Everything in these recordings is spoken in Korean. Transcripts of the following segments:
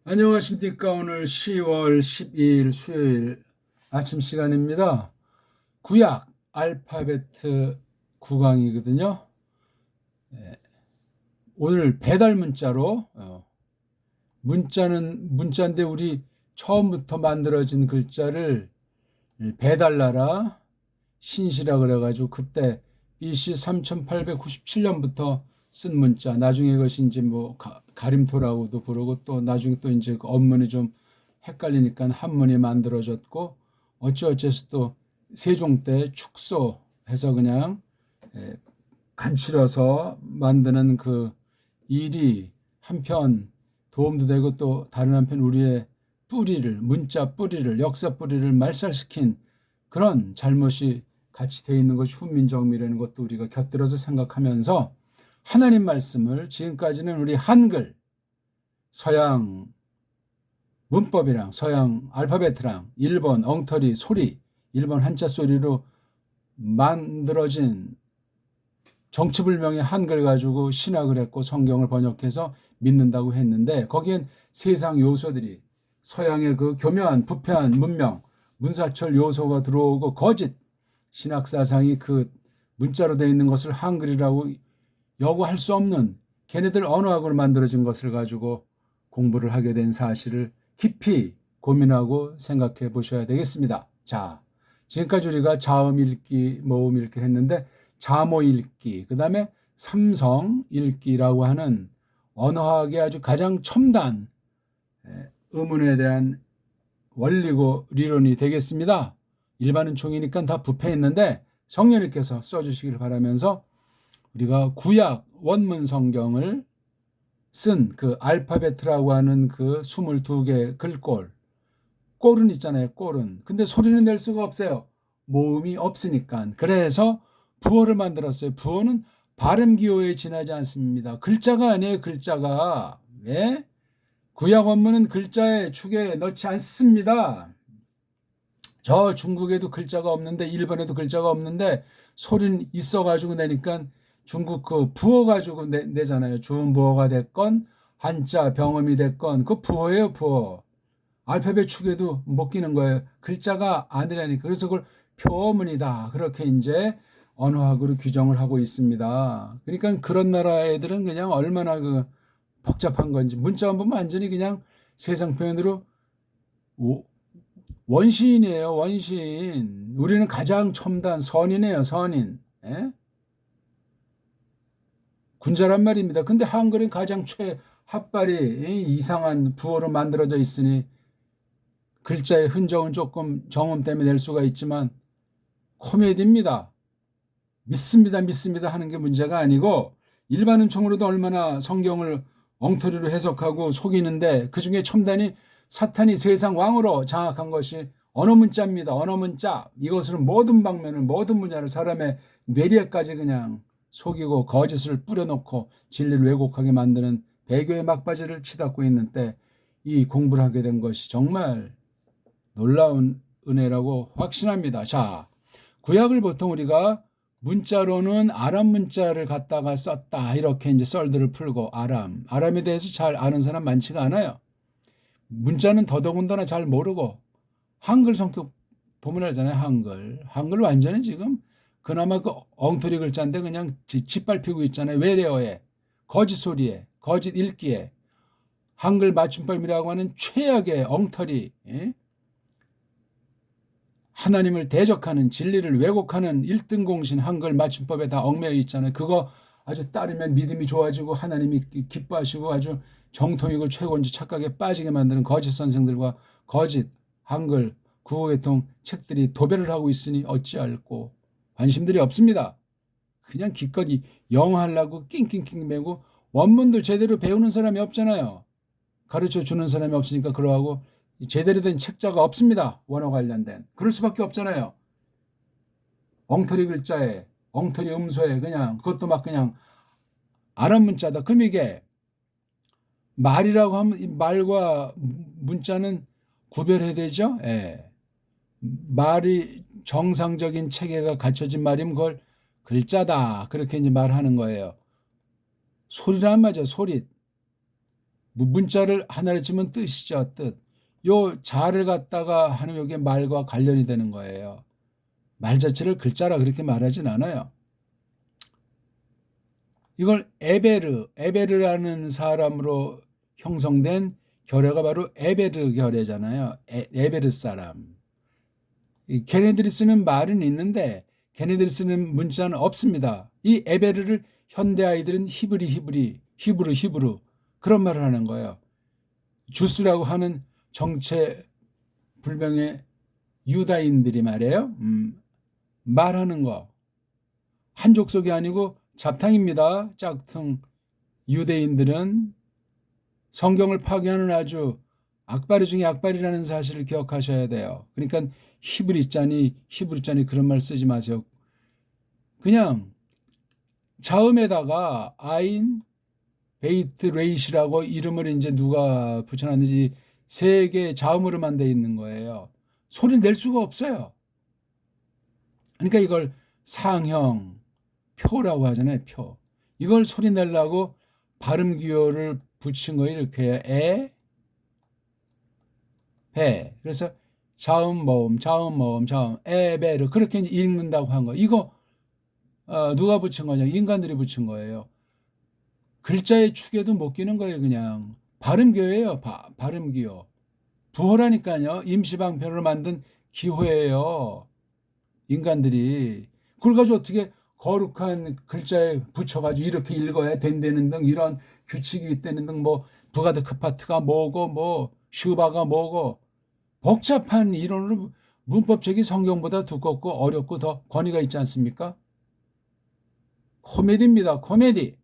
안녕하십니까. 오늘 10월 12일 수요일 아침 시간입니다. 구약 알파베트 9강이거든요. 오늘 배달 문자로 문자인데 우리 처음부터 만들어진 글자를 배달나라 신시라 그래가지고 그때 BC 3897년부터 쓴 문자, 나중에 이것이 이제 뭐 가림토라고도 부르고 또 나중에 또 이제 그 언문이 좀 헷갈리니까 한문이 만들어졌고 어찌어찌해서 또 세종 때 축소해서 그냥 간칠해서 만드는 그 일이 한편 도움도 되고 또 다른 한편 우리의 뿌리를, 문자 뿌리를, 역사 뿌리를 말살시킨 그런 잘못이 같이 되어 있는 것이 훈민정음이라는 것도 우리가 곁들여서 생각하면서 하나님 말씀을 지금까지는 우리 한글, 서양 문법이랑 서양 알파벳이랑 일본 엉터리 소리, 일본 한자 소리로 만들어진 정치불명의 한글 가지고 신학을 했고 성경을 번역해서 믿는다고 했는데 거기엔 세상 요소들이 서양의 그 교묘한 부패한 문명, 문사철 요소가 들어오고 거짓 신학사상이 그 문자로 되어 있는 것을 한글이라고 여구할 수 없는 걔네들 언어학으로 만들어진 것을 가지고 공부를 하게 된 사실을 깊이 고민하고 생각해 보셔야 되겠습니다. 자, 지금까지 우리가 자음 읽기, 모음 읽기 했는데 자모 읽기, 그 다음에 삼성 읽기라고 하는 언어학의 아주 가장 첨단 의문에 대한 원리고 리론이 되겠습니다. 일반은 종이니까 다 부패했는데 성령님께서 써주시길 바라면서 우리가 구약 원문 성경을 쓴 그 알파벳이라고 하는 그 22개 글꼴, 꼴은 있잖아요, 꼴은. 근데 소리는 낼 수가 없어요. 모음이 없으니까. 그래서 부호를 만들었어요. 부호는 발음 기호에 지나지 않습니다. 글자가 아니에요, 글자가. 예? 구약 원문은 글자의 축에 넣지 않습니다. 저 중국에도 글자가 없는데 일본에도 글자가 없는데 소리는 있어가지고 내니까 중국 그 부호 가지고 내잖아요. 주음부호가 됐건 한자 병음이 됐건 그 부호예요, 부호. 알파벳 축에도 못 끼는 거예요. 글자가 아니라니까. 그래서 그걸 표문이다. 그렇게 이제 언어학으로 규정을 하고 있습니다. 그러니까 그런 나라 애들은 그냥 얼마나 그 복잡한 건지 문자만 보면 완전히 그냥 세상 표현으로 원시인이에요, 원시인. 우리는 가장 첨단 선인이에요, 선인. 예? 군자란 말입니다. 근데 한글은 가장 핫발이 이상한 부호로 만들어져 있으니 글자의 흔적은 조금 정음 때문에 낼 수가 있지만 코미디입니다. 믿습니다, 믿습니다 하는 게 문제가 아니고 일반 은총으로도 얼마나 성경을 엉터리로 해석하고 속이는데 그중에 첨단이 사탄이 세상 왕으로 장악한 것이 언어 문자입니다. 언어 문자. 이것으로 모든 방면을 모든 분야를 사람의 뇌리에까지 그냥 속이고 거짓을 뿌려놓고 진리를 왜곡하게 만드는 배교의 막바지를 치닫고 있는 때 이 공부를 하게 된 것이 정말 놀라운 은혜라고 확신합니다. 자, 구약을 보통 우리가 문자로는 아람 문자를 갖다가 썼다. 이렇게 이제 썰들을 풀고 아람에 대해서 잘 아는 사람 많지가 않아요. 문자는 더더군다나 잘 모르고 한글 성격 보면 알잖아요. 한글 완전히 지금 그나마 그 엉터리 글자인데 그냥 짓밟히고 있잖아요. 외래어에 거짓 소리에 거짓 읽기에 한글 맞춤법이라고 하는 최악의 엉터리, 예? 하나님을 대적하는 진리를 왜곡하는 1등 공신 한글 맞춤법에 다 얽매여 있잖아요. 그거 아주 따르면 믿음이 좋아지고 하나님이 기뻐하시고 아주 정통이고 최고인지 착각에 빠지게 만드는 거짓 선생들과 거짓 한글 국어계통 책들이 도배를 하고 있으니 어찌할꼬 관심들이 없습니다. 그냥 기껏이 영어하려고 낑낑낑 매고 원문도 제대로 배우는 사람이 없잖아요. 가르쳐 주는 사람이 없으니까 그러하고 제대로 된 책자가 없습니다. 원어 관련된. 그럴 수밖에 없잖아요. 엉터리 글자에 엉터리 음소에 그냥 그것도 막 그냥 아랍 문자다. 그럼 이게 말이라고 하면 이 말과 문자는 구별해야 되죠. 예. 말이 정상적인 체계가 갖춰진 말이면 그걸 글자다. 그렇게 이제 말하는 거예요. 소리란 말이죠. 소리. 문자를 하나로 치면 뜻이죠. 뜻. 요 자를 갖다가 하는 요게 말과 관련이 되는 거예요. 말 자체를 글자라 그렇게 말하진 않아요. 이걸 에베르라는 사람으로 형성된 결례가 바로 에베르 결례잖아요. 에베르 사람. 걔네들이 쓰는 말은 있는데 걔네들이 쓰는 문자는 없습니다. 이 에베르를 현대 아이들은 히브루 그런 말을 하는 거예요. 주스라고 하는 정체불명의 유다인들이 말이에요. 말하는 거. 한 족속이 아니고 잡탕입니다. 짝퉁. 유대인들은 성경을 파괴하는 아주 악바리 중에 악바리라는 사실을 기억하셔야 돼요. 그러니까 히브리자니 그런 말 쓰지 마세요. 그냥 자음에다가 아인, 베이트, 레이시라고 이름을 이제 누가 붙여놨는지 세 개의 자음으로만 돼 있는 거예요. 소리 낼 수가 없어요. 그러니까 이걸 상형, 표라고 하잖아요. 표. 이걸 소리 내려고 발음 기호를 붙인 거예요. 이렇게 에, 배. 그래서 자음, 모음, 에베르 그렇게 읽는다고 한 거. 이거 누가 붙인 거냐? 인간들이 붙인 거예요. 글자의 축에도 못 끼는 거예요. 그냥 발음 기호예요. 발음 기호. 부호라니까요. 임시방편으로 만든 기호예요. 인간들이. 그걸 가지고 어떻게 거룩한 글자에 붙여가지고 이렇게 읽어야 된다는 등 이런 규칙이 있다는 등 뭐 부가드크파트가 뭐고 뭐 슈바가 뭐고 복잡한 이론으로 문법책이 성경보다 두껍고 어렵고 더 권위가 있지 않습니까? 코미디입니다. 코미디.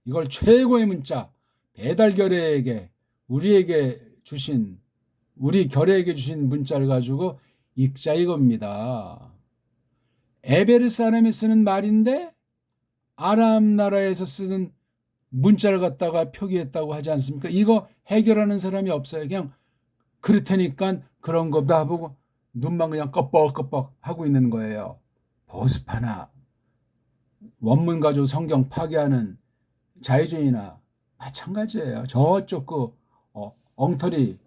이걸 최고의 문자 배달결례에게 우리 결례에게 주신 문자를 가지고 읽자 이겁니다. 에베르 사람이 쓰는 말인데 아람 나라에서 쓰는 문자를 갖다가 표기했다고 하지 않습니까? 이거 해결하는 사람이 없어요. 그냥 그렇다니까 그런 거다 보고 눈만 그냥 껍벅껍벅 하고 있는 거예요. 보수파나 원문 가지고 성경 파괴하는 자유주의나 마찬가지예요. 저쪽 그 엉터리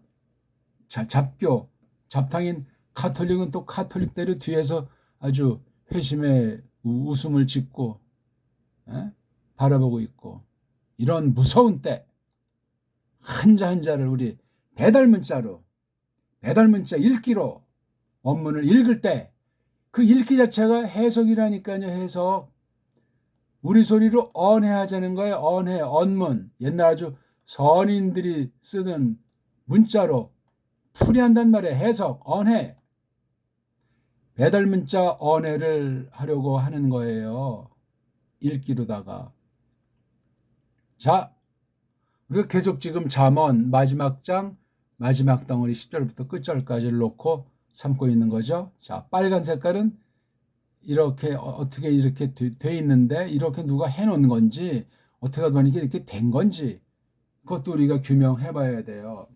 잡교 잡탕인 카톨릭은 또 카톨릭대로 뒤에서 아주 회심의 웃음을 짓고 바라보고 있고 이런 무서운 때 한자를 우리 배달 문자 읽기로 원문을 읽을 때 그 읽기 자체가 해석이라니까요. 해석. 우리 소리로 언해하자는 거예요. 언문. 옛날 아주 선인들이 쓰던 문자로 풀이한단 말이에요. 해석, 언해. 배달 문자 언해를 하려고 하는 거예요. 읽기로다가. 자, 우리가 계속 지금 잠언 마지막 장, 마지막 덩어리 10절부터 끝절까지를 놓고 삼고 있는 거죠. 자, 빨간 색깔은 이렇게 어떻게 이렇게 돼 있는데 이렇게 누가 해놓은 건지 어떻게 하다 보니까 이렇게 된 건지 그것도 우리가 규명해 봐야 돼요.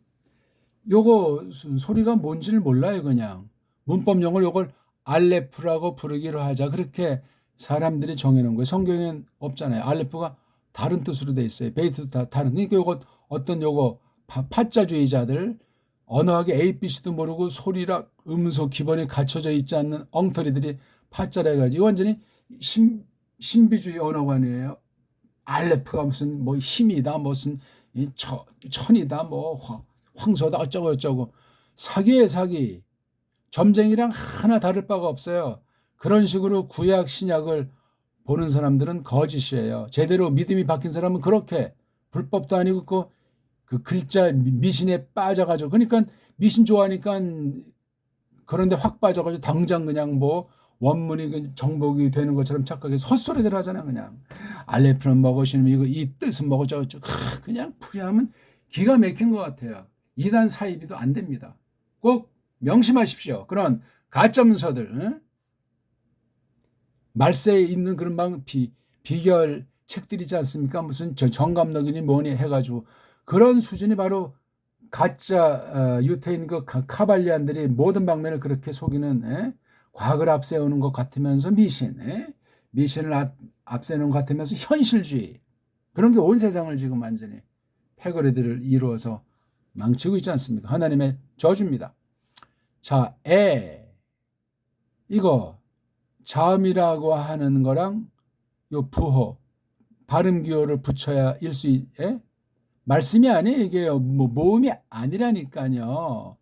요거 소리가 뭔지를 몰라요. 그냥 문법 용어로 요걸 알레프라고 부르기로 하자 그렇게 사람들이 정해놓은 거예요. 성경엔 없잖아요. 알레프가 다른 뜻으로 돼 있어요. 베이트도 다 다른. 그러니까 요거 어떤 요거 파자주의자들 언어학의 ABC도 모르고 소리랑 음소 기본이 갖춰져 있지 않는 엉터리들이 파자라 해가지고 완전히 신비주의 언어관이에요. 알레프가 무슨 뭐 힘이다 무슨 천이다 뭐 황소다 어쩌고 사기예요. 사기. 점쟁이랑 하나 다를 바가 없어요. 그런 식으로 구약 신약을 보는 사람들은 거짓이에요. 제대로 믿음이 바뀐 사람은 그렇게 불법도 아니고 그 글자 미신에 빠져가지고 그러니까 미신 좋아하니까 그런데 확 빠져가지고 당장 그냥 뭐 원문이 정복이 되는 것처럼 착각해서 헛소리들 하잖아. 그냥 알레프는 먹으시면 이거 이 뜻은 먹어줘 그냥 풀이하면 기가 막힌 것 같아요. 이단 사이비도 안 됩니다. 꼭 명심하십시오. 그런 가짜 문서들 말세에 있는 그런 비결 책들이지 않습니까? 무슨 정감독이니 뭐니 해가지고 그런 수준이 바로 가짜 유태인 그 카발리안들이 모든 방면을 그렇게 속이는 과거를 앞세우는 것 같으면서 미신을 앞세우는 것 같으면서 현실주의 그런 게 온 세상을 지금 완전히 해거리들을 이루어서 망치고 있지 않습니까? 하나님의 저주입니다. 자, 이거 자음이라고 하는 거랑 요 부호 발음 기호를 붙여야 말씀이 아니에요. 이게 뭐 모음이 아니라니까요.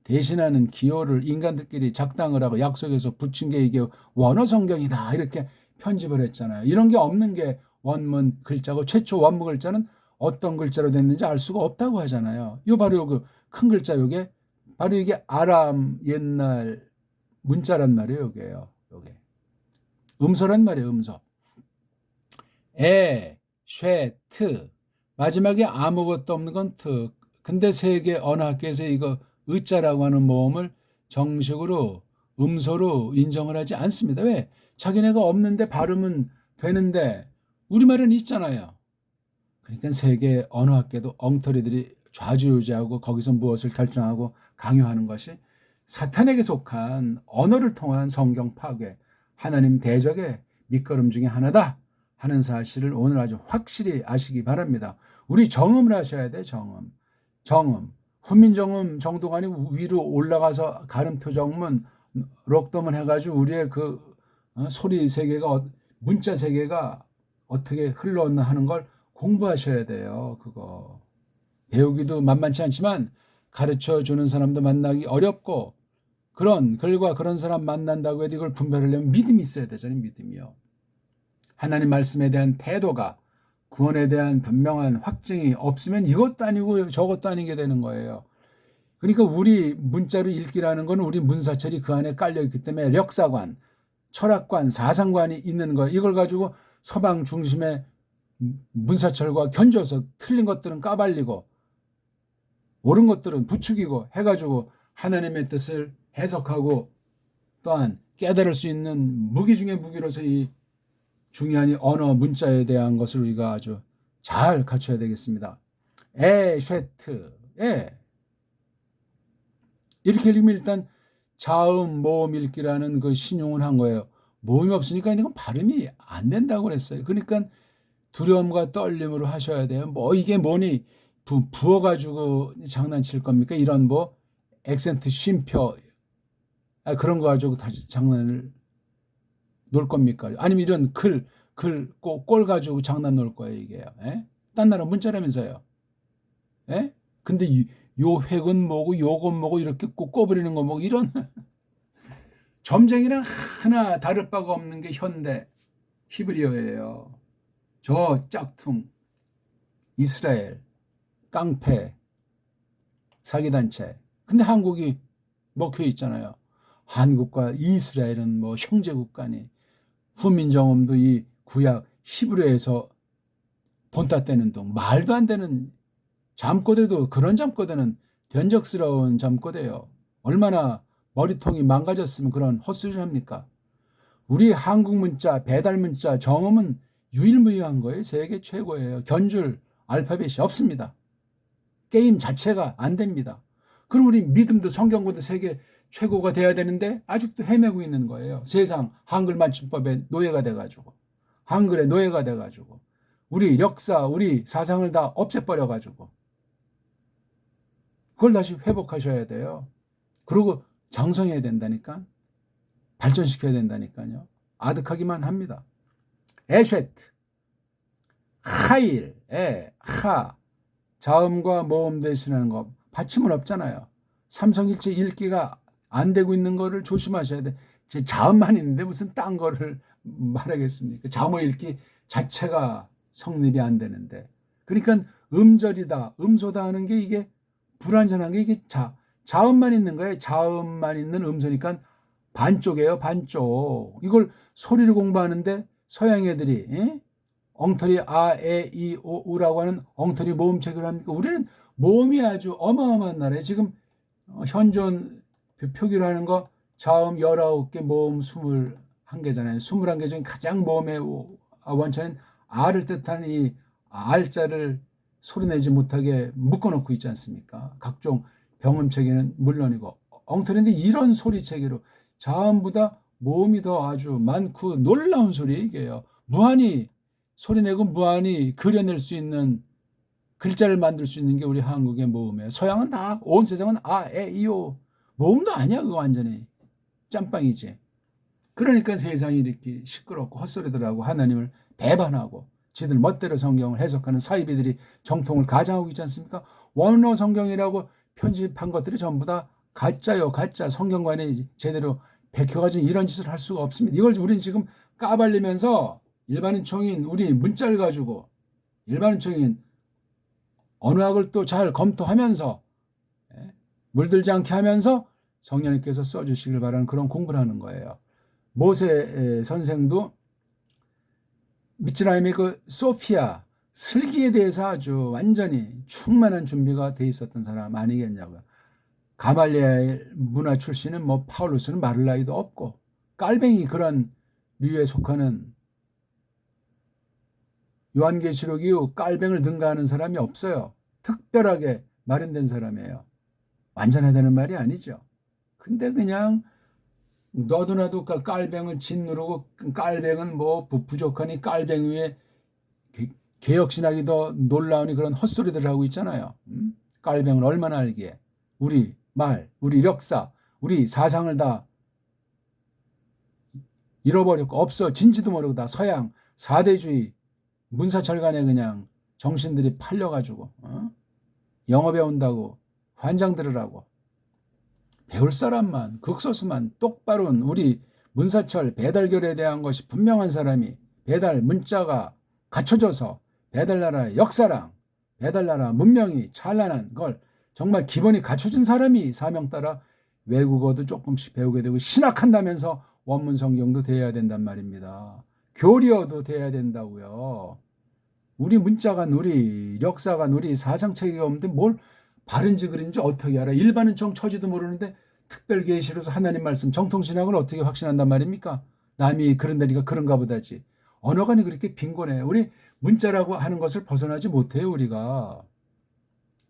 대신하는 기호를 인간들끼리 작당을 하고 약속해서 붙인 게 이게 원어 성경이다 이렇게 편집을 했잖아요. 이런 게 없는 게 원문 글자고 최초 원문 글자는 어떤 글자로 됐는지 알 수가 없다고 하잖아요. 요 바로 그 큰 글자 요게 바로 이게 아람 옛날 문자란 말이에요. 요게 음소란 말이에요. 음소. 트 마지막에 아무것도 없는 건 트. 근데 세계 언어학계에서 이거 의자라고 하는 모음을 정식으로 음소로 인정을 하지 않습니다. 왜? 자기네가 없는데 발음은 되는데 우리말은 있잖아요. 그러니까 세계 언어학계도 엉터리들이 좌지우지하고 거기서 무엇을 결정하고 강요하는 것이 사탄에게 속한 언어를 통한 성경 파괴, 하나님 대적의 밑거름 중에 하나다 하는 사실을 오늘 아주 확실히 아시기 바랍니다. 우리 정음을 하셔야 돼. 정음. 훈민정음 정도가 아니고 위로 올라가서 가름토 정문, 록덤을 해가지고 우리의 그 소리 세계가 문자 세계가 어떻게 흘러왔나 하는 걸 공부하셔야 돼요. 그거 배우기도 만만치 않지만 가르쳐주는 사람도 만나기 어렵고 그런 글과 그런 사람 만난다고 해도 이걸 분별하려면 믿음이 있어야 되잖아요. 믿음이요. 하나님 말씀에 대한 태도가 구원에 대한 분명한 확증이 없으면 이것도 아니고 저것도 아니게 되는 거예요. 그러니까 우리 문자를 읽기라는 건 우리 문사철이 그 안에 깔려있기 때문에 역사관, 철학관, 사상관이 있는 거예요. 이걸 가지고 서방 중심의 문사철과 견줘서 틀린 것들은 까발리고 옳은 것들은 부추기고 해가지고 하나님의 뜻을 해석하고 또한 깨달을 수 있는 무기 중에 무기로서 이 중요한 이 언어 문자에 대한 것을 우리가 아주 잘 갖춰야 되겠습니다. 쉐트 이렇게 읽으면 일단 자음 모음 읽기라는 그 신용을 한 거예요. 모음이 없으니까 이건 발음이 안 된다고 그랬어요. 그러니까 두려움과 떨림으로 하셔야 돼요. 뭐 이게 뭐니 부어가지고 장난칠 겁니까? 이런 뭐 액센트 쉼표 그런 거 가지고 다시 장난을 놀 겁니까? 아니면 이런 꼴 가지고 장난 놀 거예요, 이게요. 딴 나라 문자라면서요. 근데 요 획은 뭐고 요건 뭐고 이렇게 꼽아버리는 거 뭐고 이런 점쟁이랑 하나 다를 바가 없는 게 현대 히브리어예요. 저 짝퉁 이스라엘 깡패 사기단체. 근데 한국이 먹혀 있잖아요. 한국과 이스라엘은 뭐 형제국가니 훈민정음도 이 구약 히브리어에서 본따 떼는 동 말도 안 되는 잠꼬대도 그런 잠꼬대는 변적스러운 잠꼬대요. 얼마나 머리통이 망가졌으면 그런 헛소리를 합니까? 우리 한국 문자 배달 문자 정음은 유일무이한 거예요. 세계 최고예요. 견줄 알파벳이 없습니다. 게임 자체가 안 됩니다. 그럼 우리 믿음도 성경보다 세계 최고가 돼야 되는데 아직도 헤매고 있는 거예요. 세상 한글 맞춤법에 노예가 돼가지고 한글에 노예가 돼가지고 우리 역사 우리 사상을 다 없애버려가지고 그걸 다시 회복하셔야 돼요. 그리고 장성해야 된다니까 발전시켜야 된다니까요. 아득하기만 합니다. 에쉐트 하일 하 자음과 모음 대신하는 거 받침은 없잖아요. 삼성일체 읽기가 안 되고 있는 거를 조심하셔야 돼. 제 자음만 있는데 무슨 딴 거를 말하겠습니까? 자모 읽기 자체가 성립이 안 되는데. 그러니까 음절이다, 음소다 하는 게 이게 불완전한 게 이게 자음만 있는 거예요. 자음만 있는 음소니까 반쪽이에요. 반쪽. 이걸 소리를 공부하는데 서양 애들이 엉터리 아, 에, 이, 오, 우라고 하는 엉터리 모음 체계를 합니까? 우리는 모음이 아주 어마어마한 나라예요. 지금 현존 표기로 하는 거 자음 19개, 모음 21개잖아요. 21개 중에 가장 모음의 원천은 아를 뜻하는 이 알자를 소리내지 못하게 묶어놓고 있지 않습니까? 각종 병음 체계는 물론이고 엉터리인데 이런 소리 체계로 자음보다 모음이 더 아주 많고 놀라운 소리 이게요. 무한히 소리내고 무한히 그려낼 수 있는 글자를 만들 수 있는 게 우리 한국의 모음이에요. 서양은 다 온 세상은 아, 에, 이, 오. 모음도 아니야. 그거 완전히 짬빵이지. 그러니까 세상이 이렇게 시끄럽고 헛소리들하고 하나님을 배반하고 지들 멋대로 성경을 해석하는 사이비들이 정통을 가장하고 있지 않습니까? 원어 성경이라고 편집한 것들이 전부 다 가짜요, 가짜. 성경관에 제대로 베껴가지고 이런 짓을 할 수가 없습니다. 이걸 우리는 지금 까발리면서 일반인총인 우리 문자를 가지고 일반인총인 언어학을 또 잘 검토하면서 물들지 않게 하면서 성령님께서 써주시길 바라는 그런 공부를 하는 거예요. 모세 선생도 미츠라임의 그 소피아 슬기에 대해서 아주 완전히 충만한 준비가 돼 있었던 사람 아니겠냐고요. 가말리엘 문화 출신은 뭐 파울루스는 말할 나위도 없고 깔뱅이 그런 류에 속하는 요한계시록 이후 깔뱅을 능가하는 사람이 없어요. 특별하게 마련된 사람이에요. 완전하다는 말이 아니죠. 근데 그냥 너도 나도 깔뱅을 짓누르고 깔뱅은 뭐 부족하니 깔뱅 위에 개혁신학이 더 놀라우니 그런 헛소리들을 하고 있잖아요. 깔뱅을 얼마나 알기에. 우리 말, 우리 역사, 우리 사상을 다 잃어버렸고 없어진지도 모르고 다 서양 사대주의 문사철간에 그냥 정신들이 팔려가지고 영어 배운다고 환장 들으라고 배울 사람만 극소수만 똑바른 우리 문사철 배달결에 대한 것이 분명한 사람이 배달 문자가 갖춰져서 배달나라의 역사랑 배달나라 문명이 찬란한 걸 정말 기본이 갖춰진 사람이 사명 따라 외국어도 조금씩 배우게 되고 신학한다면서 원문 성경도 돼야 된단 말입니다. 교리어도 돼야 된다고요. 우리 문자관, 우리 역사관, 우리 사상체계가 없는데 뭘 바른지 그른지 어떻게 알아? 일반은총 처지도 모르는데 특별계시로서 하나님 말씀 정통신학을 어떻게 확신한단 말입니까? 남이 그런다니까 그런가 보다지. 언어관이 그렇게 빈곤해. 우리 문자라고 하는 것을 벗어나지 못해요. 우리가.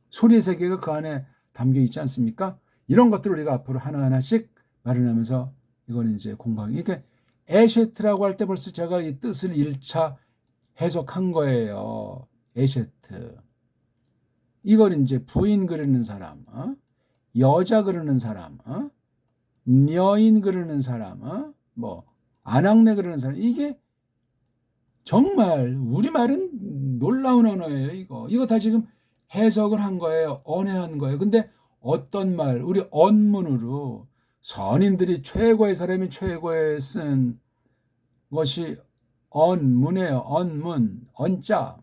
소리의 세계가 그 안에 담겨 있지 않습니까? 이런 것들을 우리가 앞으로 하나하나씩 마련하면서 이거는 이제 공부하기. 그러니까 에셰트라고 할 때 벌써 제가 이 뜻을 1차 해석한 거예요. 에셰트. 이걸 이제 부인 그리는 사람, 여자 그리는 사람, 여인 그리는 사람, 뭐 아낙네 그리는 사람. 이게 정말 우리말은 놀라운 언어예요. 이거 다 지금 해석을 한 거예요. 언해한 거예요. 근데 어떤 말, 우리 언문으로 선인들이 최고의 사람이 최고의 쓴 것이 언문이에요. 언문, 언자.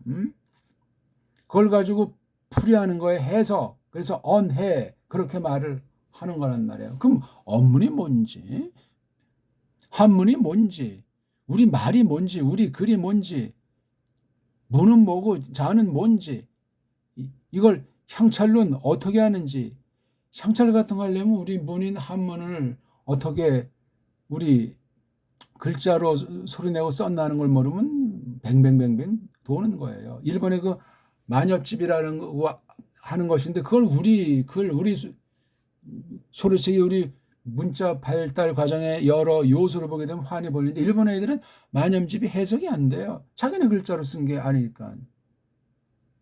그걸 가지고 풀이하는 거에 해석. 그래서 언해 그렇게 말을 하는 거란 말이에요. 그럼 언문이 뭔지, 한문이 뭔지, 우리 말이 뭔지, 우리 글이 뭔지, 문은 뭐고 자는 뭔지, 이걸 향찰론 어떻게 하는지, 향찰 같은 거 하려면 우리 문인 한문을 어떻게 우리 글자로 소리내고 썬다는 걸 모르면 뱅뱅뱅뱅 도는 거예요. 일본의 그 만엽집이라는 거 하는 것인데 그걸 우리 글, 우리 소리책이 우리 문자 발달 과정의 여러 요소를 보게 되면 환히 보이는데 일본 애들은 만엽집이 해석이 안 돼요. 자기네 글자로 쓴 게 아니니까.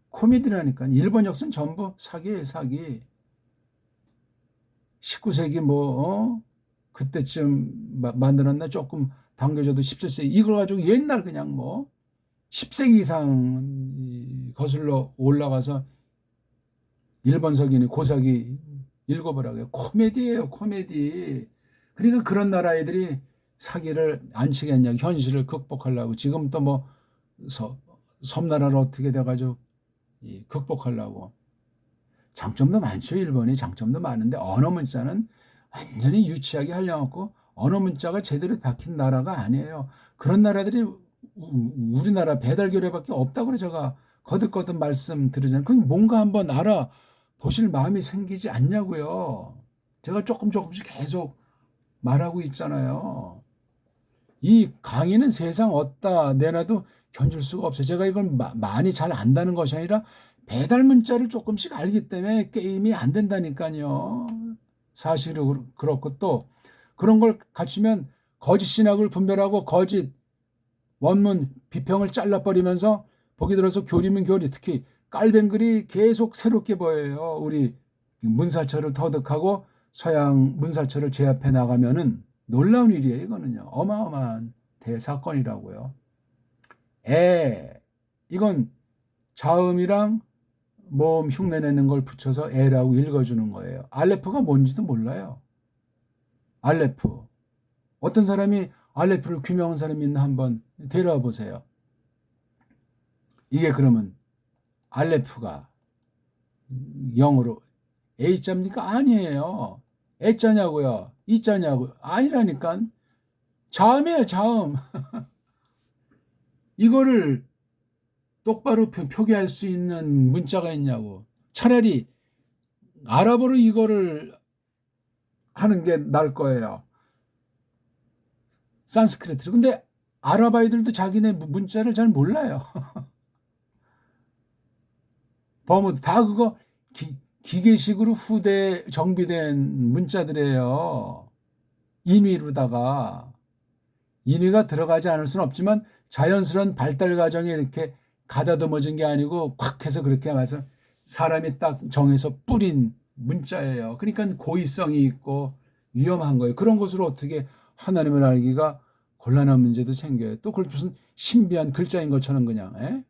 코미디라니까. 일본 역사는 전부 사기예요, 사기. 19세기 그때쯤 만들었나 조금 당겨져도 17세기 이걸 가지고 옛날 그냥 10세기 이상 거슬러 올라가서 일본 석인이 고사기 읽어보라고요. 코미디예요, 코미디. 그러니까 그런 나라 애들이 사기를 안 치겠냐, 현실을 극복하려고. 지금 또 섬나라를 어떻게 돼가지고 극복하려고. 장점도 많죠. 일본이 장점도 많은데 언어 문자는 완전히 유치하게 하려고 언어 문자가 제대로 박힌 나라가 아니에요. 그런 나라들이 우리나라 배달교례밖에 없다고 그래 제가 거듭거듭 말씀드리잖아요. 그게 뭔가 한번 알아보실 마음이 생기지 않냐고요. 제가 조금씩 계속 말하고 있잖아요. 이 강의는 세상 어디다 내놔도 견줄 수가 없어요. 제가 이걸 많이 잘 안다는 것이 아니라 배달 문자를 조금씩 알기 때문에 게임이 안 된다니까요. 사실은 그렇고 또 그런 걸 갖추면 거짓 신학을 분별하고 거짓 원문 비평을 잘라버리면서 보기 들어서 교리면 교리, 특히 깔뱅글이 계속 새롭게 보여요. 우리 문사철을 터득하고 서양 문사철을 제압해 나가면은 놀라운 일이에요. 이거는요. 어마어마한 대사건이라고요. 이건 자음이랑 모음 흉내내는 걸 붙여서 에라고 읽어주는 거예요. 알레프가 뭔지도 몰라요. 알레프. 어떤 사람이 알레프를 규명한 사람이 있나 한번 데려와 보세요. 이게 그러면 알레프가 영어로 A자입니까? 아니에요. A자냐고요? E자냐고요? 아니라니까. 자음이에요, 자음. 이거를 똑바로 표기할 수 있는 문자가 있냐고. 차라리 아랍어로 이거를 하는 게 나을 거예요. 산스크리트로. 근데 아랍 아이들도 자기네 문자를 잘 몰라요. 버무드 다 그거 기계식으로 후대 정비된 문자들이에요. 인위로다가 인위가 들어가지 않을 수는 없지만 자연스러운 발달 과정에 이렇게 가다듬어진 게 아니고 콱 해서 그렇게 해서 사람이 딱 정해서 뿌린 문자예요. 그러니까 고의성이 있고 위험한 거예요. 그런 것으로 어떻게 하나님을 알기가 곤란한 문제도 생겨요. 또 그걸 무슨 신비한 글자인 것처럼 그냥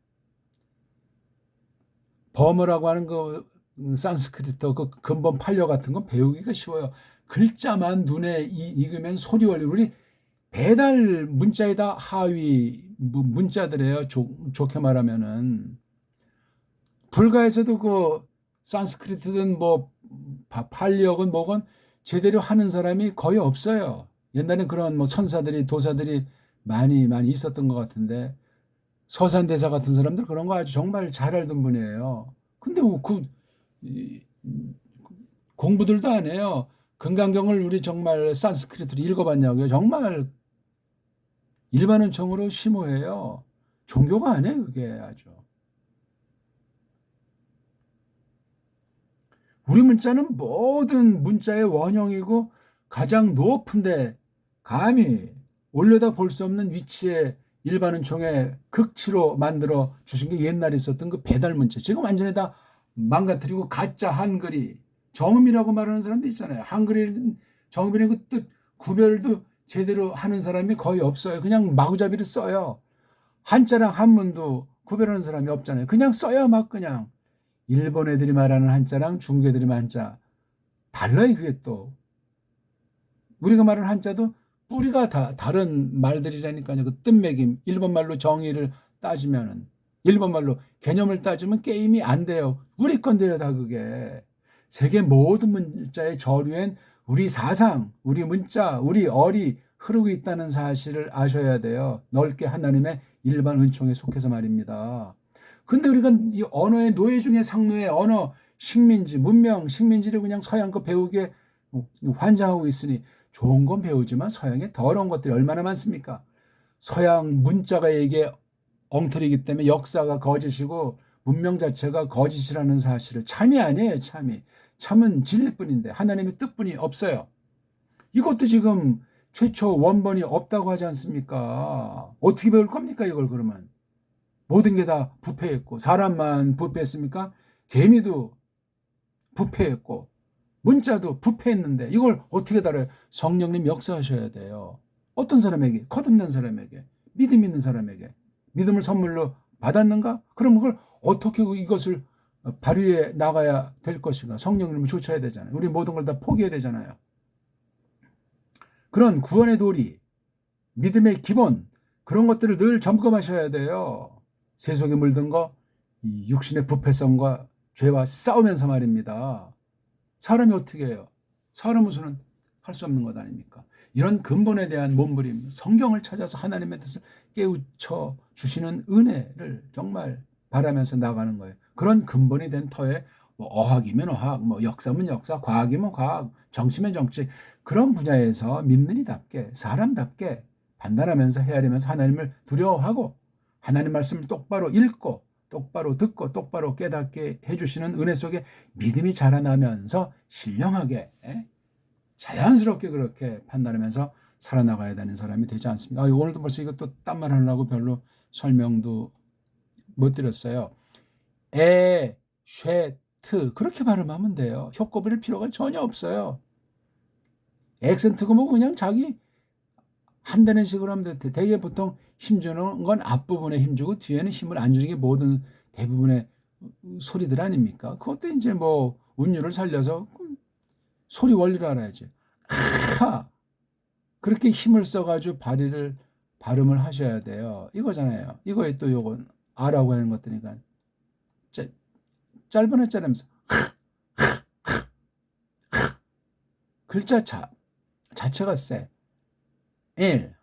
버머라고 하는 그 산스크리트 그 근본 판려 같은 건 배우기가 쉬워요. 글자만 눈에 익으면 소리 원리 우리 배달 문자에다 하위 문자들이에요. 좋게 말하면은 불가에서도 그 산스크리트든 뭐 팔리어건 뭐건 제대로 하는 사람이 거의 없어요. 옛날엔 그런 뭐 선사들이 도사들이 많이 있었던 것 같은데 서산대사 같은 사람들 그런 거 아주 정말 잘 알던 분이에요. 근데 뭐그 공부들도 안 해요. 금강경을 우리 정말 산스크리트로 읽어봤냐고요. 정말 일반은총으로 심오해요. 종교가 아니에요, 그게 아주. 우리 문자는 모든 문자의 원형이고 가장 높은데 감히 올려다 볼 수 없는 위치에 일반은총의 극치로 만들어 주신 게 옛날에 있었던 그 배달 문자. 지금 완전히 다 망가뜨리고 가짜 한글이 정음이라고 말하는 사람도 있잖아요. 한글이 정음이라는 그 뜻 구별도 제대로 하는 사람이 거의 없어요. 그냥 마구잡이를 써요. 한자랑 한문도 구별하는 사람이 없잖아요. 그냥 써요, 막 그냥. 일본 애들이 말하는 한자랑 중국 애들이 말하는 한자 달라요. 그게 또 우리가 말하는 한자도 뿌리가 다 다른 말들이라니까요. 그 뜻매김 일본 말로 정의를 따지면은 일본 말로 개념을 따지면 게임이 안 돼요. 우리 건데요, 다 그게. 세계 모든 문자의 저류엔 우리 사상, 우리 문자, 우리 어리 흐르고 있다는 사실을 아셔야 돼요. 넓게 하나님의 일반 은총에 속해서 말입니다. 근데 우리가 이 언어의 노예 중에 상노예 언어, 식민지, 문명, 식민지를 그냥 서양 거 배우기에 환장하고 있으니 좋은 건 배우지만 서양의 더러운 것들이 얼마나 많습니까? 서양 문자가 이게 엉터리이기 때문에 역사가 거짓이고 문명 자체가 거짓이라는 사실을 참이 아니에요. 참은 진리뿐인데 하나님의 뜻뿐이 없어요. 이것도 지금 최초 원본이 없다고 하지 않습니까? 어떻게 배울 겁니까 이걸 그러면? 모든 게 다 부패했고 사람만 부패했습니까? 개미도 부패했고 문자도 부패했는데 이걸 어떻게 다뤄요? 성령님 역사하셔야 돼요. 어떤 사람에게? 거듭난 사람에게, 믿음 있는 사람에게 믿음을 선물로 받았는가? 그럼 그걸 어떻게 이것을 발휘해 나가야 될 것인가? 성령님을 쫓아야 되잖아요. 우리 모든 걸 다 포기해야 되잖아요. 그런 구원의 도리, 믿음의 기본 그런 것들을 늘 점검하셔야 돼요. 세속에 물든 거, 이 육신의 부패성과 죄와 싸우면서 말입니다. 사람이 어떻게 해요? 사람으로서는 할 수 없는 것 아닙니까? 이런 근본에 대한 몸부림, 성경을 찾아서 하나님의 뜻을 깨우쳐 주시는 은혜를 정말 바라면서 나가는 거예요. 그런 근본이 된 터에 뭐 어학이면 어학, 뭐 역사면 역사, 과학이면 과학, 정치면 정치 그런 분야에서 믿는 이답게 사람답게 판단하면서 헤아리면서 하나님을 두려워하고 하나님 말씀을 똑바로 읽고 똑바로 듣고 똑바로 깨닫게 해주시는 은혜 속에 믿음이 자라나면서 신령하게 자연스럽게 그렇게 판단하면서 살아나가야 되는 사람이 되지 않습니까? 오늘도 벌써 이것도 딴말 하려고 별로 설명도 못 드렸어요. 에, 쉐, 트 그렇게 발음하면 돼요. 효과 부릴 필요가 전혀 없어요. 액센트가 뭐 그냥 자기 한다는 식으로 하면 돼. 되게 보통 힘주는 건 앞부분에 힘주고 뒤에는 힘을 안 주는 게 모든 대부분의 소리들 아닙니까? 그것도 이제 뭐 운율을 살려서 소리 원리를 알아야지. 하! 그렇게 힘을 써가지고 발음을 하셔야 돼요. 이거잖아요. 이거에 또 요건 아라고 하는 것들이니까 짧은 한자라면서 글자 자체가 세. 일,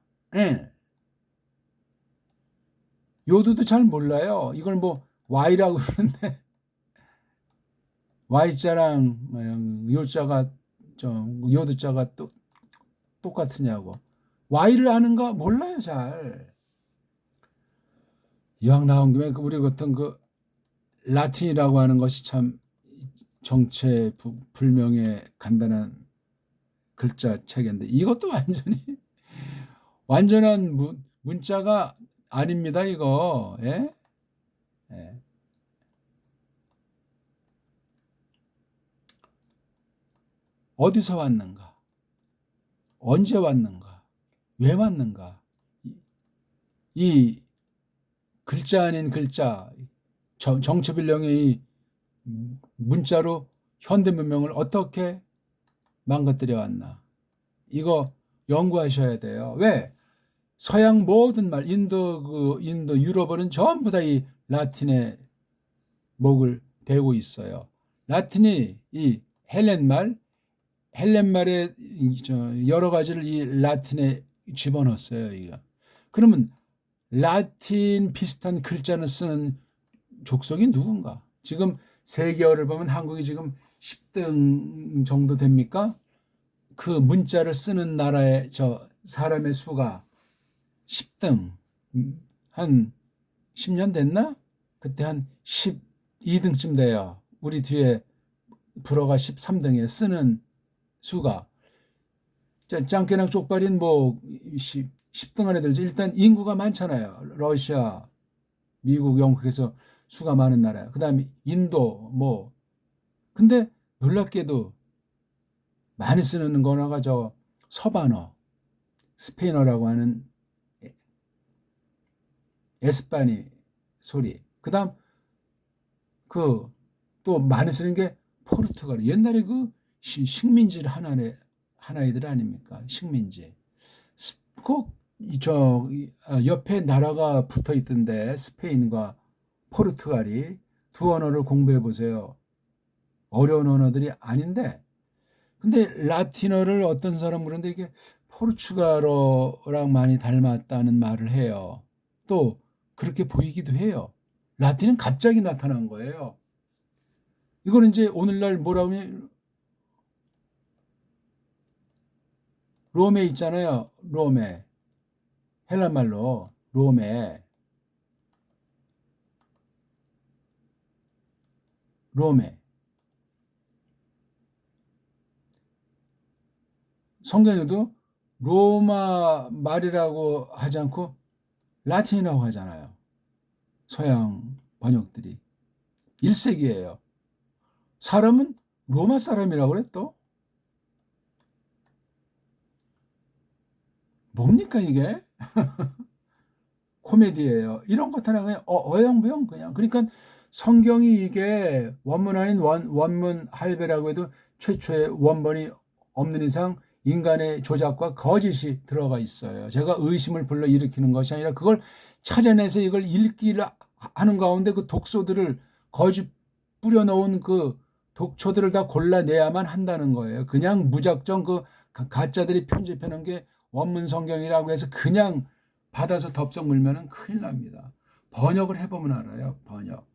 요도도 잘 몰라요. 이걸 뭐 Y라고 그러는데 Y자랑 요자가 요도자가 또 똑같으냐고. Y를 아는가? 몰라요, 잘. 이왕 나온 김에 우리 같은 그 라틴이라고 하는 것이 참 정체불명의 간단한 글자 체계인데 이것도 완전히 완전한 문자가 아닙니다, 이거. 예? 예. 어디서 왔는가? 언제 왔는가? 왜 왔는가? 이 글자 아닌 글자, 정체불명의 이 문자로 현대 문명을 어떻게 망가뜨려 왔나? 이거 연구하셔야 돼요. 왜? 서양 모든 말, 인도, 유럽어는 전부 다 이 라틴의 목을 베고 있어요. 라틴이 이 헬렌말의 여러 가지를 이 라틴에 집어넣었어요. 이거. 그러면 라틴 비슷한 글자를 쓰는 족속이 누군가? 지금 세계어를 보면 한국이 지금 10등 정도 됩니까? 그 문자를 쓰는 나라의 사람의 수가 10등 한 10년 됐나? 그때 한 12등쯤 돼요. 우리 뒤에 불어가 13등에 쓰는 수가 짱깨랑 쪽발인 뭐 10등 안에 들죠. 일단 인구가 많잖아요. 러시아, 미국, 영국에서 수가 많은 나라야. 그다음에 인도 뭐 근데 놀랍게도 많이 쓰는 거나가 서반어, 스페인어라고 하는 에스파니 소리. 그다음 그 또 많이 쓰는 게 포르투갈. 옛날에 그 식민지 하나이들 아닙니까? 식민지. 꼭저 옆에 나라가 붙어 있던데 스페인과 포르투갈이 두 언어를 공부해 보세요. 어려운 언어들이 아닌데 근데 라틴어를 어떤 사람 그런데 이게 포르투갈어랑 많이 닮았다는 말을 해요. 또 그렇게 보이기도 해요. 라틴은 갑자기 나타난 거예요. 이거는 이제 오늘날 뭐라고 하면 롬에 있잖아요. 롬에 헬라말로 롬에 성경에도 로마 말이라고 하지 않고 라틴이라고 하잖아요. 서양 번역들이 1세기예요. 사람은 로마 사람이라고 그랬또 뭡니까 이게? 코미디예요. 이런 것 하나 그냥 어영부영 그냥. 그러니까 성경이 이게 원문 아닌 원문 할배라고 해도 최초의 원본이 없는 이상 인간의 조작과 거짓이 들어가 있어요. 제가 의심을 불러일으키는 것이 아니라 그걸 찾아내서 이걸 읽기를 하는 가운데 그 독소들을 거짓 뿌려놓은 그 독초들을 다 골라내야만 한다는 거예요. 그냥 무작정 그 가짜들이 편집해놓은 게 원문 성경이라고 해서 그냥 받아서 덥석 물면은 큰일 납니다. 번역을 해보면 알아요. 번역.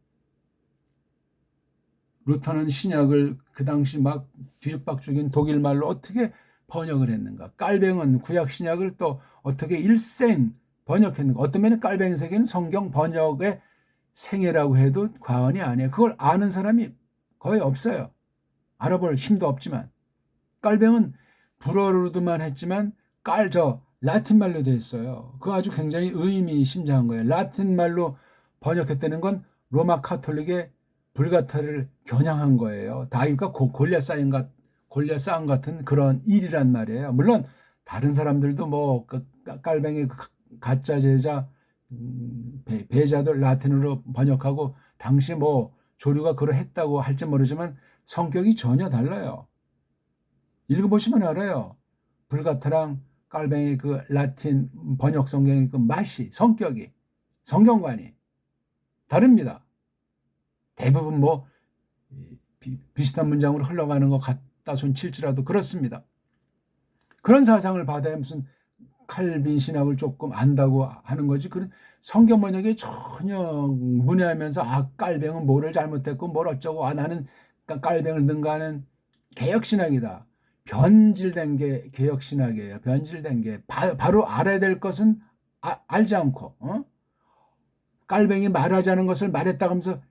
루터는 신약을 그 당시 막 뒤죽박죽인 독일 말로 어떻게 번역을 했는가. 깔뱅은 구약 신약을 또 어떻게 일생 번역했는가. 어떤 면에 깔뱅 세계는 성경 번역의 생애라고 해도 과언이 아니에요. 그걸 아는 사람이 거의 없어요. 알아볼 힘도 없지만. 깔뱅은 불어로도만 했지만 라틴 말로 돼 있어요. 그거 아주 굉장히 의미심장한 거예요. 라틴 말로 번역했다는 건 로마 카톨릭의 불가타를 겨냥한 거예요. 다윗과 골리앗 싸움 같은 그런 일이란 말이에요. 물론 다른 사람들도 뭐 깔뱅이 가짜 제자 배자들 라틴어로 번역하고 당시 뭐 조류가 그러했다고 할지 모르지만 성격이 전혀 달라요. 읽어보시면 알아요. 불가타랑 깔뱅이 그 라틴 번역 성경의 그 맛이, 성격이, 성경관이 다릅니다. 대부분 뭐 비슷한 문장으로 흘러가는 것 같다 손 칠지라도 그렇습니다. 그런 사상을 받아야 무슨 칼빈 신학을 조금 안다고 하는 거지. 그런 성경 번역에 전혀 문외하면서 깔뱅은 뭐를 잘못했고 뭘 어쩌고 나는 깔뱅을 능가하는 개혁신학이다. 변질된 게 개혁신학이에요. 변질된 게 바로 알아야 될 것은 알지 않고 깔뱅이 말하자는 것을 말했다 하면서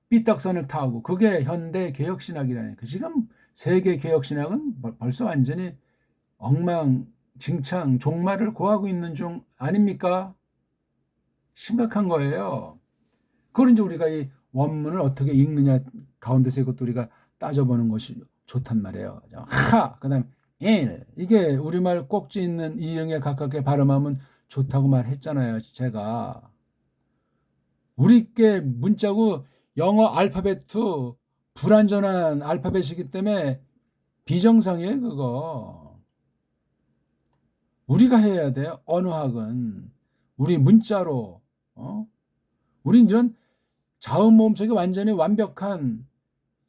삐딱선을 타고 그게 현대 개혁신학이라니까. 지금 세계 개혁신학은 벌써 완전히 엉망진창 종말을 고하고 있는 중 아닙니까? 심각한 거예요. 그걸 이제 우리가 이 원문을 어떻게 읽느냐 가운데서 이것도 우리가 따져보는 것이 좋단 말이에요. 그다음 일 이게 우리말 꼭지 있는 이응에 가깝게 발음하면 좋다고 말했잖아요. 제가 우리께 문자고 영어 알파벳도 불완전한 알파벳이기 때문에 비정상이에요. 그거 우리가 해야 돼요. 언어학은 우리 문자로 우린 이런 자음 모음 속에 완전히 완벽한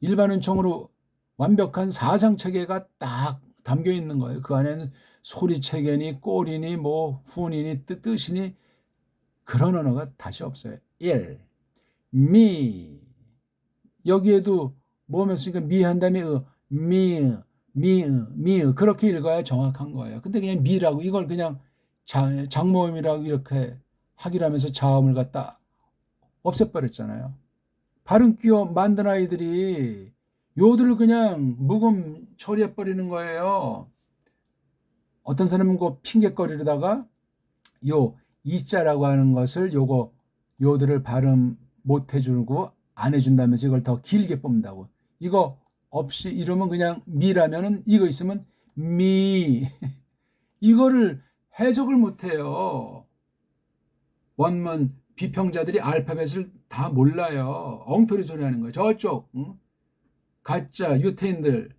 일반 은총으로 완벽한 사상 체계가 딱 담겨 있는 거예요. 그 안에는 소리 체계니 꼴이니 뭐 훈이니 뜻이니 그런 언어가 다시 없어요. 일, 미 여기에도 뭐였으니까 미 한 다음에 미 그렇게 읽어야 정확한 거예요. 근데 그냥 미라고 이걸 그냥 장모음이라고 이렇게 하기로 하면서 자음을 갖다 없애버렸잖아요. 발음 끼워 만든 아이들이 요들을 그냥 묵음 처리해버리는 거예요. 어떤 사람은 그 핑계거리다가 요 이자라고 하는 것을 요들을 발음 못 해주고 안 해준다면서 이걸 더 길게 뽑는다고. 이거 없이 이러면 그냥 미라면은 이거 있으면 미 이거를 해석을 못해요. 원문 비평자들이 알파벳을 다 몰라요. 엉터리 소리 하는 거예요. 저쪽 가짜 유태인들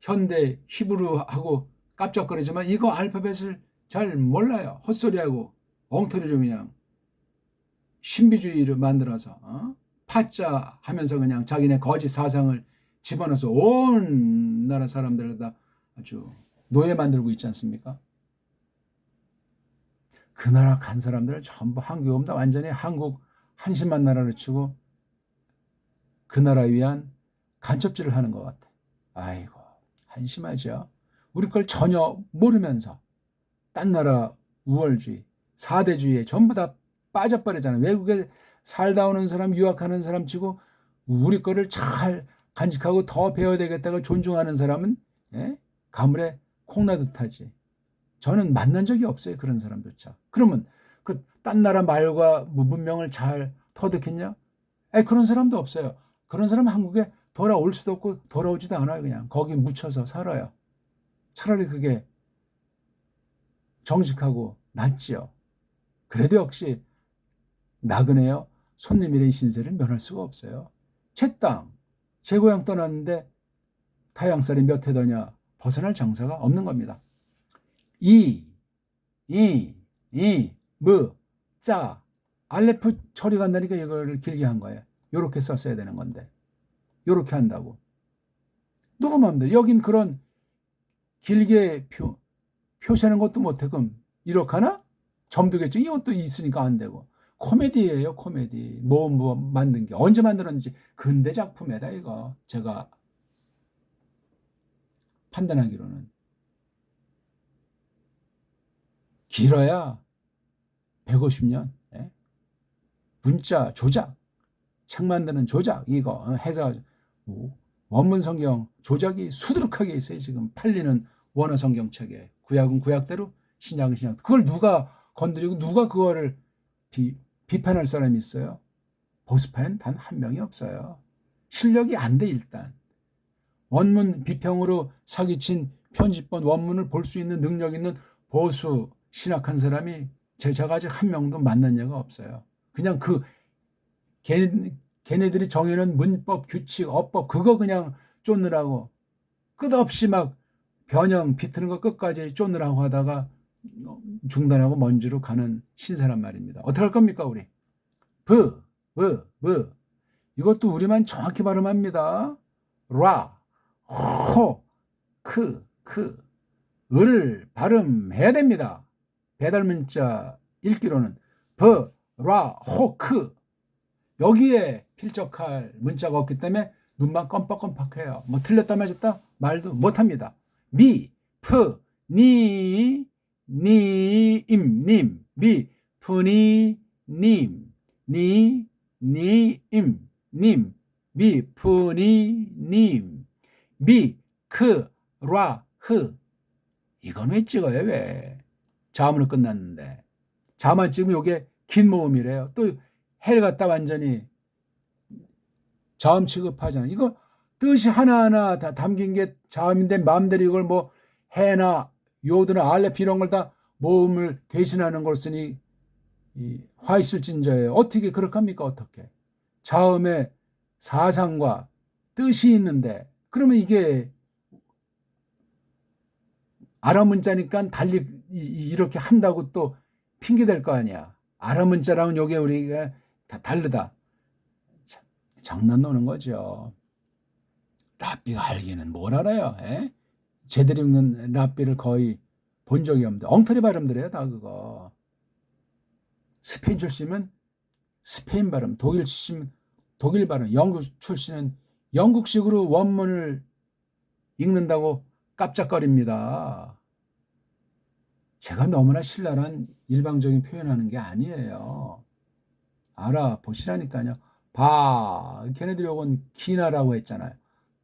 현대 히브리하고 깜짝거리지만 이거 알파벳을 잘 몰라요. 헛소리하고 엉터리로 그냥 신비주의를 만들어서 파짜 하면서 그냥 자기네 거짓 사상을 집어넣어서 온 나라 사람들을 다 아주 노예 만들고 있지 않습니까? 그 나라 간 사람들은 전부 한국에 오면 완전히 한국 한심한 나라를 치고 그 나라에 위한 간첩질을 하는 것 같아. 아이고 한심하죠. 우리 걸 전혀 모르면서 딴 나라 우월주의, 사대주의에 전부 다 빠져버리잖아요. 외국에 살다 오는 사람, 유학하는 사람 치고 우리 거를 잘 간직하고 더 배워야 되겠다고 존중하는 사람은 가물에 콩나듯 하지. 저는 만난 적이 없어요. 그런 사람조차. 그러면 그 딴 나라 말과 문명을 잘 터득했냐? 그런 사람도 없어요. 그런 사람 한국에 돌아올 수도 없고 돌아오지도 않아요. 그냥 거기 묻혀서 살아요. 차라리 그게 정직하고 낫지요. 그래도 역시 나그네요. 손님이란 신세를 면할 수가 없어요. 제 땅, 제 고향 떠났는데 타양살이 몇 해더냐 벗어날 장사가 없는 겁니다. 자 알레프 처리 간다니까 이거를 길게 한 거예요. 요렇게 썼어야 되는 건데 요렇게 한다고. 누구 마음대로 여긴 그런 길게 표시하는 것도 못해. 그럼 이렇게 하나? 점두겠죠. 이것도 있으니까 안 되고. 코미디예요. 코미디. 뭐 만든 게 언제 만들었는지 근대 작품이다 이거. 제가 판단하기로는 길어야 150년. 문자 조작, 책 만드는 조작 이거 해서 원문 성경 조작이 수두룩하게 있어요. 지금 팔리는 원어 성경책에 구약은 구약대로 신약은 신약. 그걸 누가 건드리고 누가 그거를 비판할 사람이 있어요? 보수파엔 단 한 명이 없어요. 실력이 안 돼 일단. 원문 비평으로 사기친 편집본 원문을 볼 수 있는 능력 있는 보수 신학한 사람이 제가 아직 한 명도 만난 예가 없어요. 그냥 걔네들이 정해놓은 문법, 규칙, 어법 그거 그냥 쫓느라고 끝없이 막 변형 비트는 거 끝까지 쫓느라고 하다가 중단하고 먼지로 가는 신사란 말입니다. 어떻게 할 겁니까 우리? 이것도 우리만 정확히 발음합니다. 라, 호, 을 발음해야 됩니다. 배달 문자 읽기로는 여기에 필적할 문자가 없기 때문에 눈만 껌뻑껌뻑해요. 뭐 틀렸다 맞았다 말도 못합니다. 이건 왜 찍어요 왜? 자음으로 끝났는데. 자만 찍으면 이게 긴 모음이래요. 또 헬 갖다 완전히 자음 취급하잖아요. 이거 뜻이 하나하나 다 담긴 게 자음인데 마음대로 이걸 뭐 해나 요드나 알렙 이런 걸 다 모음을 대신하는 걸 쓰니 화 있을 진저예요. 어떻게 그렇게 합니까? 어떻게? 자음의 사상과 뜻이 있는데 그러면 이게 아랍 문자니까 달리 이렇게 한다고 또 핑계 댈 거 아니야. 아랍 문자랑은 요게 우리가 다 다르다. 참, 장난 노는 거죠. 랍비가 알기는 뭘 알아요? 에? 제대로 읽는 랍비를 거의 본 적이 없는데 엉터리 발음들이에요 다 그거. 스페인 출신은 스페인 발음, 독일 출신 독일 발음, 영국 출신은 영국식으로 원문을 읽는다고 깜짝거립니다. 제가 너무나 신랄한 일방적인 표현하는 게 아니에요. 알아보시라니까요. 걔네들이 요건 기나라고 했잖아요.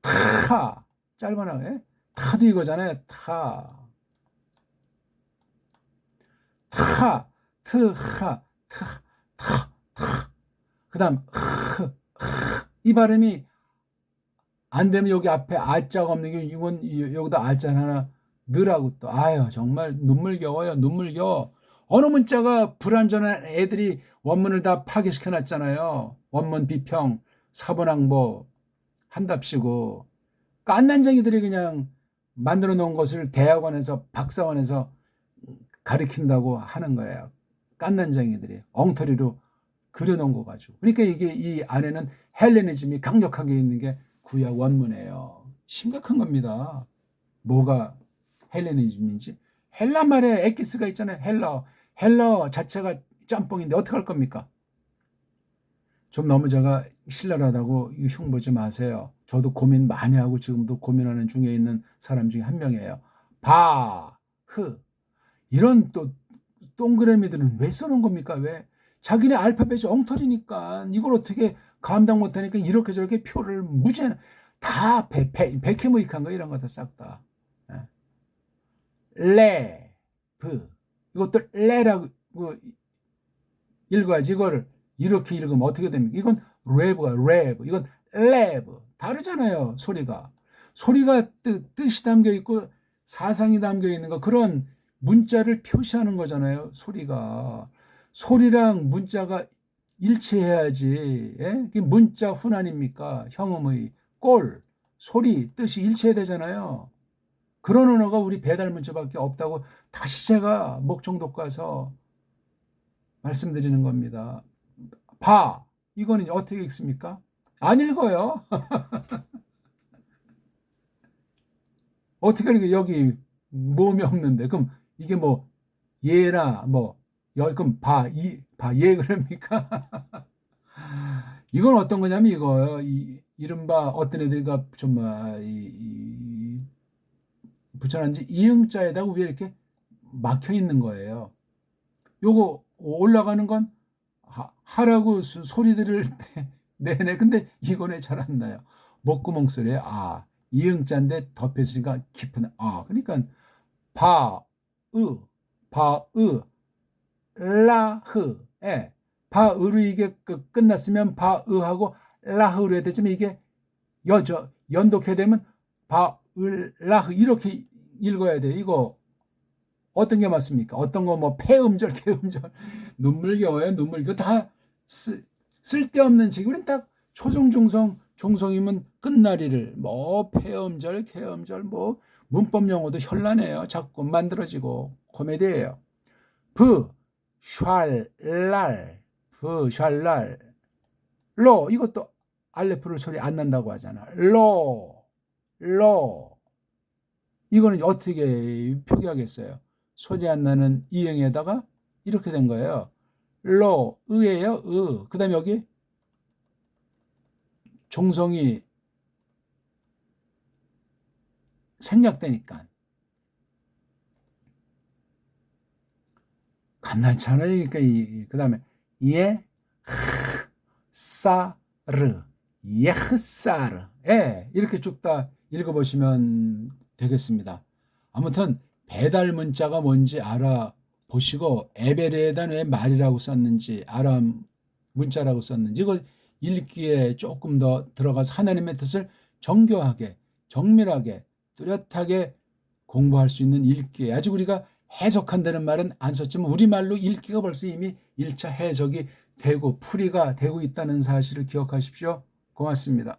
타 짧아나 예? 타도 이거잖아요. 그 다음 이 발음이 안 되면 여기 앞에 아자가 없는 게 이건 여기다 아자 하나 넣으라고 또 정말 눈물겨워요. 눈물겨워. 어느 문자가 불완전한 애들이 원문을 다 파괴시켜 놨잖아요. 원문 비평 사본항보 한답시고 깐난쟁이들이 그냥 만들어 놓은 것을 대학원에서 박사원에서 가르친다고 하는 거예요. 깐난쟁이들이 엉터리로 그려놓은 거 가지고. 그러니까 이게 이 안에는 헬레니즘이 강력하게 있는 게 구약 원문이에요. 심각한 겁니다. 뭐가 헬레니즘인지. 헬라 말에 엑기스가 있잖아요. 헬라 자체가 짬뽕인데 어떻게 할 겁니까? 좀 너무 제가 신랄하다고 흉보지 마세요. 저도 고민 많이 하고 지금도 고민하는 중에 있는 사람 중에 한 명이에요. 이런 또 동그라미들은 왜 써놓은 겁니까? 왜? 자기네 알파벳이 엉터리니까 이걸 어떻게 감당 못하니까 이렇게 저렇게 표를 무지하게 다 백해무익한 거 이런 것들 싹 다. 이것도 레라고 읽어야지 이거를 이렇게 읽으면 어떻게 됩니까? 이건 랩 이건 랩 다르잖아요. 소리가 뜻이 담겨 있고 사상이 담겨 있는 거 그런 문자를 표시하는 거잖아요. 소리랑 문자가 일치해야지. 예? 문자 훈 아닙니까? 형음의 소리 뜻이 일치해야 되잖아요. 그런 언어가 우리 배달 문자밖에 없다고 다시 제가 목청독 가서 말씀드리는 겁니다. 이거는 어떻게 읽습니까? 안 읽어요. 어떻게 읽어요? 여기 모음이 없는데. 그럼 이게 뭐 예나 그럼 예 그럽니까? 이건 어떤 거냐면 이거요. 이른바 어떤 애들과 정말 붙여놓은 이응자에다가 위에 이렇게 막혀 있는 거예요. 요거 올라가는 건 하라고 소리들을 내네. 근데 이거는 잘 안 나요. 목구멍 소리에 이응자인데 덮였으니까 깊은 그러니까 라흐 바으로 이게 끝났으면 바으하고 라흐로 해야 되지만 이게 연독해야 되면 바을라흐 이렇게 읽어야 돼요. 이거 어떤 게 맞습니까? 어떤 거 뭐 폐음절, 개음절, 눈물겨워요, 눈물겨 다 쓸데없는 책. 우리는 딱 초중 중성, 중성이면 끝나리를 뭐 폐음절, 개음절 뭐 문법 용어도 현란해요. 자꾸 만들어지고 코미디예요. 샬랄, 샬랄, 로 이것도 알레프를 소리 안 난다고 하잖아. 로 이거는 어떻게 표기하겠어요? 소리 안 나는 이응에다가 이렇게 된 거예요. 로, 의예요, 그 다음에 여기 종성이 생략되니까. 간단찮아요. 그러니까 그 다음에 예, 사르, 예흐사르. 이렇게 쭉 다 읽어보시면 되겠습니다. 아무튼 배달 문자가 뭔지 알아보시고 에베레에다 왜 말이라고 썼는지 문자라고 썼는지 이거 읽기에 조금 더 들어가서 하나님의 뜻을 정교하게 정밀하게 뚜렷하게 공부할 수 있는 읽기에 아직 우리가 해석한다는 말은 안 썼지만 우리말로 읽기가 벌써 이미 1차 해석이 되고 풀이가 되고 있다는 사실을 기억하십시오. 고맙습니다.